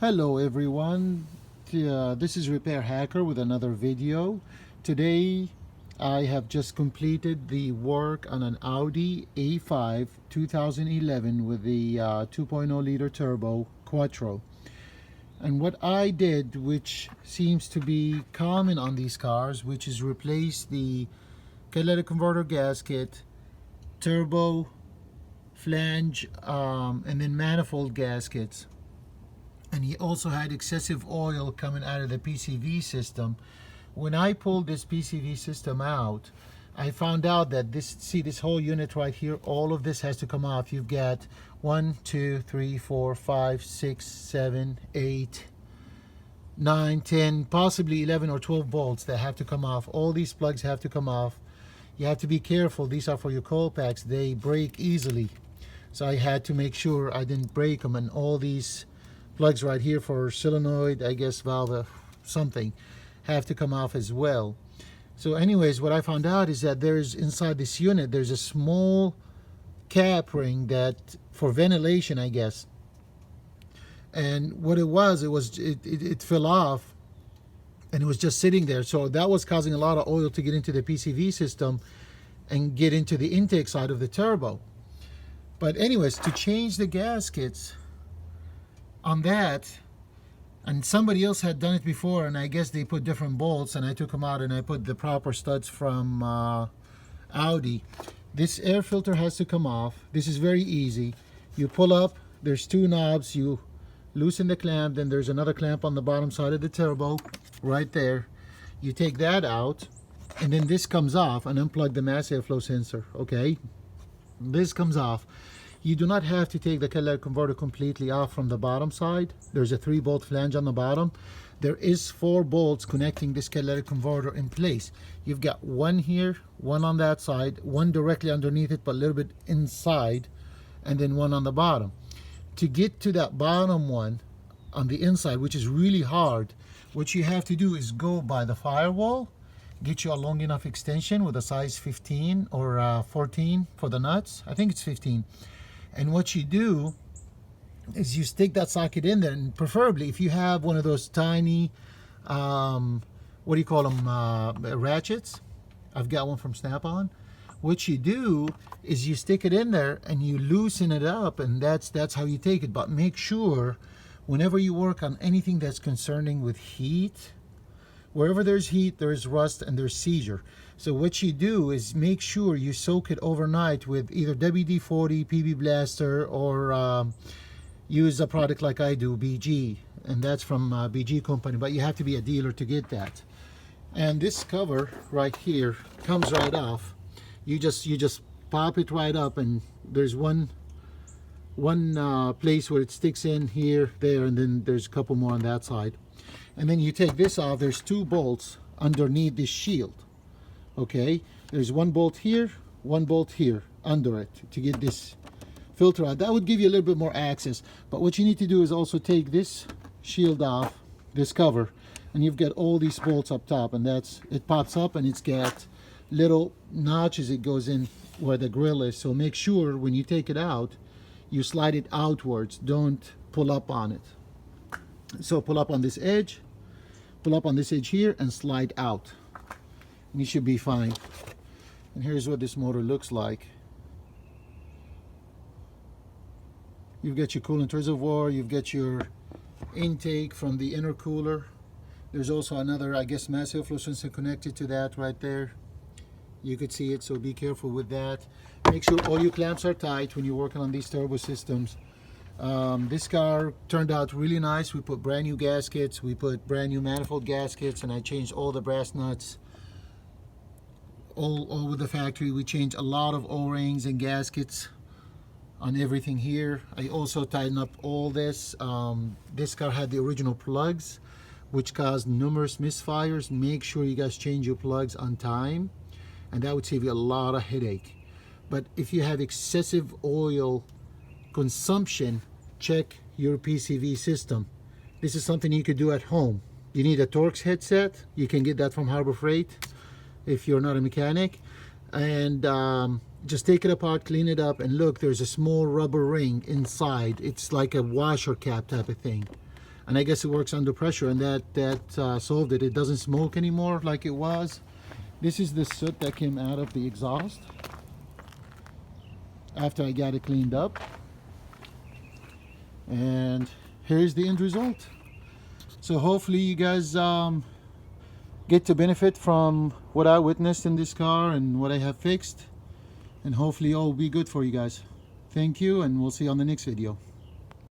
Hello everyone, this is Repair Hacker with another video. Today I have just completed the work on an Audi A5 2011 with the 2.0 liter turbo Quattro. And what I did, which seems to be common on these cars, which is replace the catalytic converter gasket, turbo, flange, and then manifold gaskets. And he also had excessive oil coming out of the PCV system. When I pulled this PCV system out, I found out that this whole unit right here, all of this has to come off. You've got 1, 2, 3, 4, 5, 6, 7, 8, 9, 10, possibly 11 or 12 bolts that have to come off. All these plugs have to come off. You have to be careful. These are for your coil packs. They break easily. So I had to make sure I didn't break them, and all these plugs right here for solenoid, I guess valve something, have to come off as well. So anyways, what I found out is that there's inside this unit, there's a small cap ring that for ventilation, I guess. And what it fell off, and it was just sitting there. So that was causing a lot of oil to get into the PCV system and get into the intake side of the turbo. But anyways, to change the gaskets on that, and somebody else had done it before, and I guess they put different bolts, and I took them out and I put the proper studs from Audi. This air filter has to come off. This is very easy. You pull up, there's two knobs, you loosen the clamp, then there's another clamp on the bottom side of the turbo right there. You take that out, and then this comes off, and unplug the mass airflow sensor. Okay, this comes off. You do not have to take the catalytic converter completely off from the bottom side. There's a 3-bolt flange on the bottom. There is 4 bolts connecting this catalytic converter in place. You've got one here, one on that side, one directly underneath it but a little bit inside, and then one on the bottom. To get to that bottom one on the inside, which is really hard, what you have to do is go by the firewall, get you a long enough extension with a size 15 or 14 for the nuts. I think it's 15. And what you do is you stick that socket in there, and preferably if you have one of those tiny, what do you call them, ratchets. I've got one from Snap-on. What you do is you stick it in there and you loosen it up, and that's how you take it. But make sure whenever you work on anything that's concerning with heat, wherever there's heat, there's rust and there's seizure. So what you do is make sure you soak it overnight with either WD-40, PB Blaster, or use a product like I do, BG, and that's from BG company, but you have to be a dealer to get that. And this cover right here comes right off. You just pop it right up, and there's one place where it sticks in here, there, and then there's a couple more on that side. And then you take this off. There's 2 bolts underneath this shield. Okay, there's 1 bolt here, 1 bolt here under it to get this filter out. That would give you a little bit more access. But what you need to do is also take this shield off, this cover, and you've got all these bolts up top, and it pops up, and it's got little notches. It goes in where the grill is. So make sure when you take it out, you slide it outwards. Don't pull up on it. So pull up on this edge, pull up on this edge here, and slide out. And you should be fine. And here's what this motor looks like. You've got your coolant reservoir, you've got your intake from the intercooler. There's also another, I guess, mass airflow sensor connected to that right there. You could see it, so be careful with that. Make sure all your clamps are tight when you're working on these turbo systems. This car turned out really nice. We put brand new gaskets, we put brand new manifold gaskets, and I changed all the brass nuts. All with the factory. We changed a lot of O-rings and gaskets on everything here. I also tightened up all this. This car had the original plugs, which caused numerous misfires. Make sure you guys change your plugs on time, and that would save you a lot of headache. But if you have excessive oil consumption, check your PCV system. This is something you could do at home. You need a Torx headset. You can get that from Harbor Freight if you're not a mechanic. And just take it apart, clean it up, and look, there's a small rubber ring inside. It's like a washer cap type of thing. and I guess it works under pressure, and that solved it. It doesn't smoke anymore like it was. This is the soot that came out of the exhaust after I got it cleaned up, and here's the end result. So hopefully you guys get to benefit from what I witnessed in this car and what I have fixed, and hopefully all will be good for you guys. Thank you, and we'll see you on the next video.